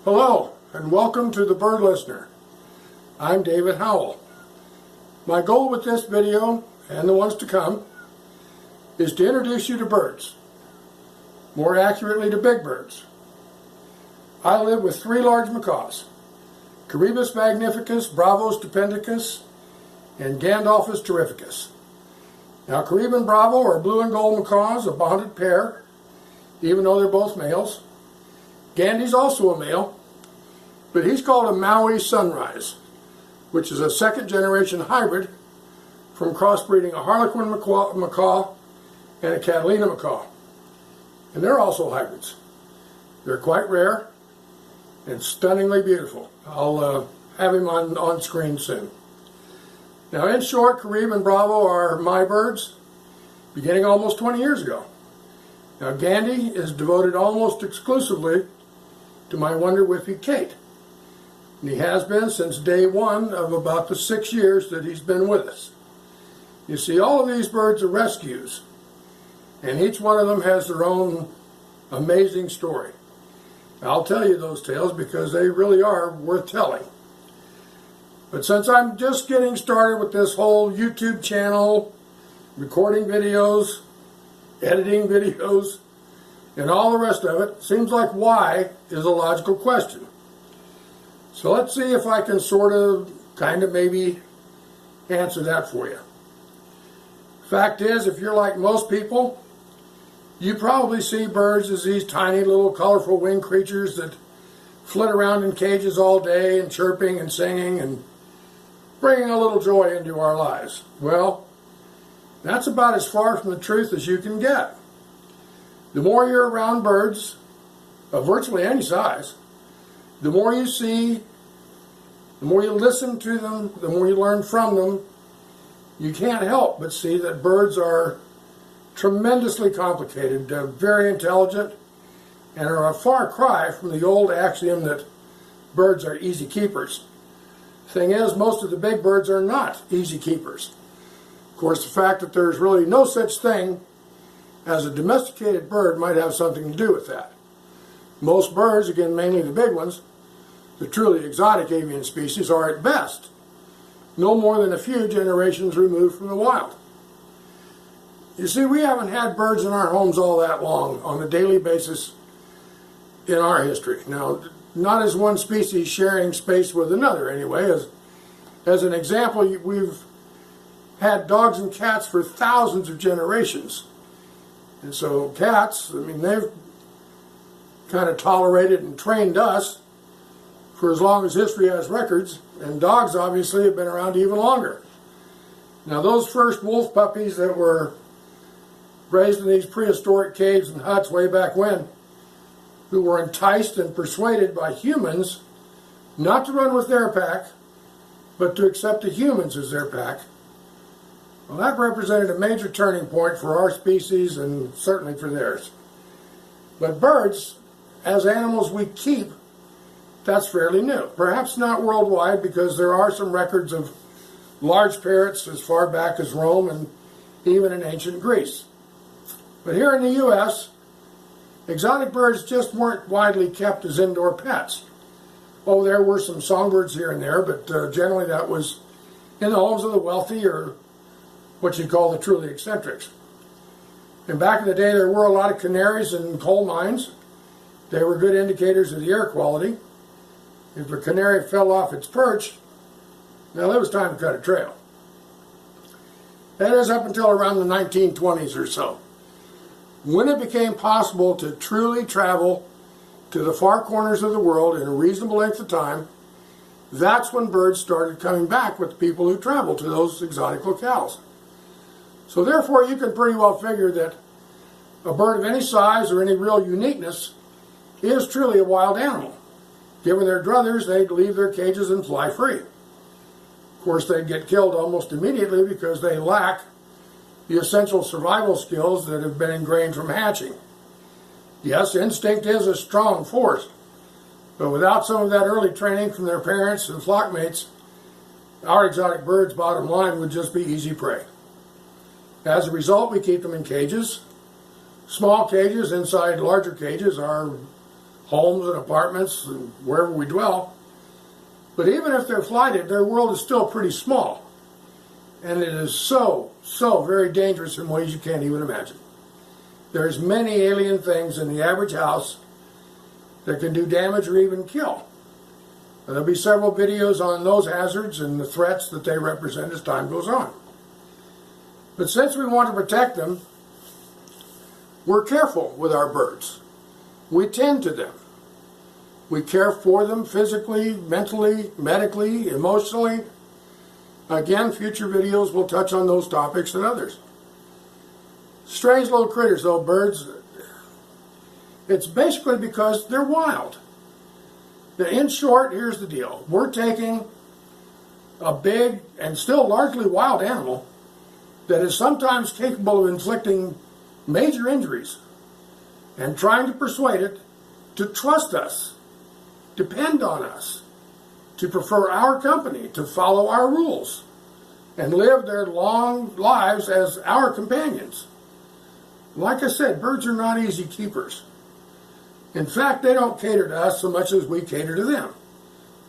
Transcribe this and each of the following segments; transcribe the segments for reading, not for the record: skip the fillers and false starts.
Hello, and welcome to the Bird Listener. I'm David Howell. My goal with this video, and the ones to come, is to introduce you to birds. More accurately, to big birds. I live with 3 large macaws, Caribus magnificus, Bravos stupendicus, and Gandolphus terrificus. Now, Carib and Bravo are blue and gold macaws, a bonded pair, even though they're both males. Gandy's also a male, but he's called a Maui Sunrise, which is a second generation hybrid from crossbreeding a Harlequin macaw and a Catalina macaw. And they're also hybrids. They're quite rare and stunningly beautiful. I'll have him on screen soon. Now, in short, Carib and Bravo are my birds, beginning almost 20 years ago. Now, Gandy is devoted almost exclusively to my Wonder Whippy Kate. And he has been since day one of about the 6 years that he's been with us. You see, all of these birds are rescues, and each one of them has their own amazing story. I'll tell you those tales because they really are worth telling. But since I'm just getting started with this whole YouTube channel, recording videos, editing videos, and all the rest of it, seems like why is a logical question. So let's see if I can kind of maybe answer that for you. Fact is, if you're like most people, you probably see birds as these tiny little colorful winged creatures that flit around in cages all day and chirping and singing and bringing a little joy into our lives. Well, that's about as far from the truth as you can get. The more you're around birds of virtually any size, the more you see, the more you listen to them, the more you learn from them, you can't help but see that birds are tremendously complicated, very intelligent, and are a far cry from the old axiom that birds are easy keepers. Thing is, most of the big birds are not easy keepers. Of course, the fact that there's really no such thing as a domesticated bird might have something to do with that. Most birds, again mainly the big ones, the truly exotic avian species, are at best no more than a few generations removed from the wild. You see, we haven't had birds in our homes all that long on a daily basis in our history. Now, not as one species sharing space with another anyway. As an example, we've had dogs and cats for thousands of generations. And so cats, I mean, they've kind of tolerated and trained us for as long as history has records, and dogs obviously have been around even longer. Now, those first wolf puppies that were raised in these prehistoric caves and huts way back when, who were enticed and persuaded by humans not to run with their pack, but to accept the humans as their pack, well, that represented a major turning point for our species and certainly for theirs. But birds, as animals we keep, that's fairly new. Perhaps not worldwide, because there are some records of large parrots as far back as Rome and even in ancient Greece. But here in the U.S., exotic birds just weren't widely kept as indoor pets. Oh, there were some songbirds here and there, but generally that was in the homes of the wealthy, or what you call the truly eccentrics. And back in the day, there were a lot of canaries in coal mines. They were good indicators of the air quality. If a canary fell off its perch, well, it was time to cut a trail. That is up until around the 1920s or so, when it became possible to truly travel to the far corners of the world in a reasonable length of time. That's when birds started coming back with people who traveled to those exotic locales. So therefore, you can pretty well figure that a bird of any size or any real uniqueness is truly a wild animal. Given their druthers, they'd leave their cages and fly free. Of course, they'd get killed almost immediately because they lack the essential survival skills that have been ingrained from hatching. Yes, instinct is a strong force, but without some of that early training from their parents and flockmates, our exotic birds, bottom line, would just be easy prey. As a result, we keep them in cages. Small cages inside larger cages are homes and apartments and wherever we dwell. But even if they're flighted, their world is still pretty small. And it is so very dangerous in ways you can't even imagine. There's many alien things in the average house that can do damage or even kill. And there'll be several videos on those hazards and the threats that they represent as time goes on. But since we want to protect them, we're careful with our birds. We tend to them. We care for them physically, mentally, medically, emotionally. Again, future videos will touch on those topics and others. Strange little critters, though, birds. It's basically because they're wild. In short, here's the deal. We're taking a big and still largely wild animal that is sometimes capable of inflicting major injuries and trying to persuade it to trust us, depend on us, to prefer our company, to follow our rules, and live their long lives as our companions. Like I said, birds are not easy keepers. In fact, they don't cater to us so much as we cater to them.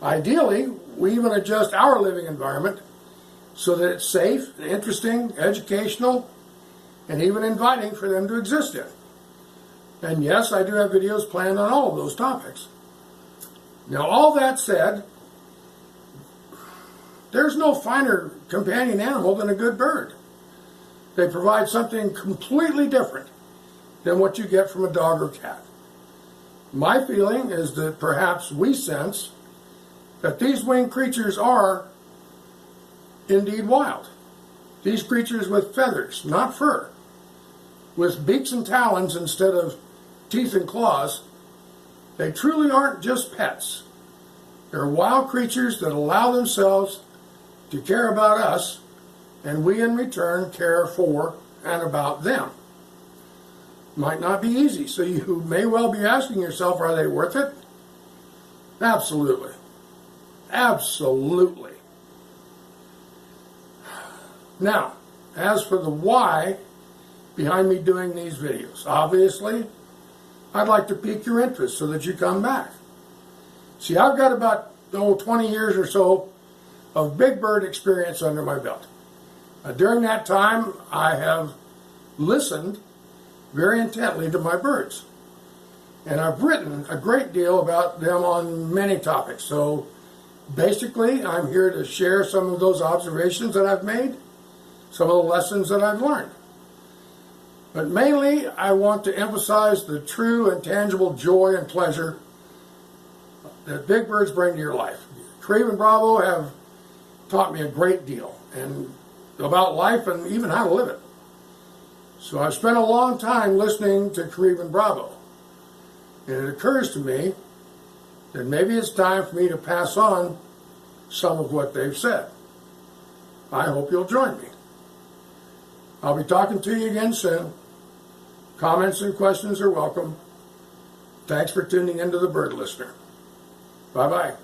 Ideally, we even adjust our living environment so that it's safe, interesting, educational, and even inviting for them to exist in. And yes, I do have videos planned on all of those topics. Now, all that said, there's no finer companion animal than a good bird. They provide something completely different than what you get from a dog or cat. My feeling is that perhaps we sense that these winged creatures are indeed wild. These creatures with feathers, not fur, with beaks and talons instead of teeth and claws, they truly aren't just pets. They're wild creatures that allow themselves to care about us, and we in return care for and about them. Might not be easy, so you may well be asking yourself, are they worth it? Absolutely. Absolutely. Now, as for the why behind me doing these videos, obviously, I'd like to pique your interest so that you come back. See, I've got about 20 years or so of big bird experience under my belt. During that time, I have listened very intently to my birds. And I've written a great deal about them on many topics. So basically, I'm here to share some of those observations that I've made, some of the lessons that I've learned. But mainly, I want to emphasize the true and tangible joy and pleasure that big birds bring to your life. Creve and Bravo have taught me a great deal and about life and even how to live it. So I've spent a long time listening to Creve and Bravo. And it occurs to me that maybe it's time for me to pass on some of what they've said. I hope you'll join me. I'll be talking to you again soon. Comments and questions are welcome. Thanks for tuning into the Bird Listener. Bye-bye.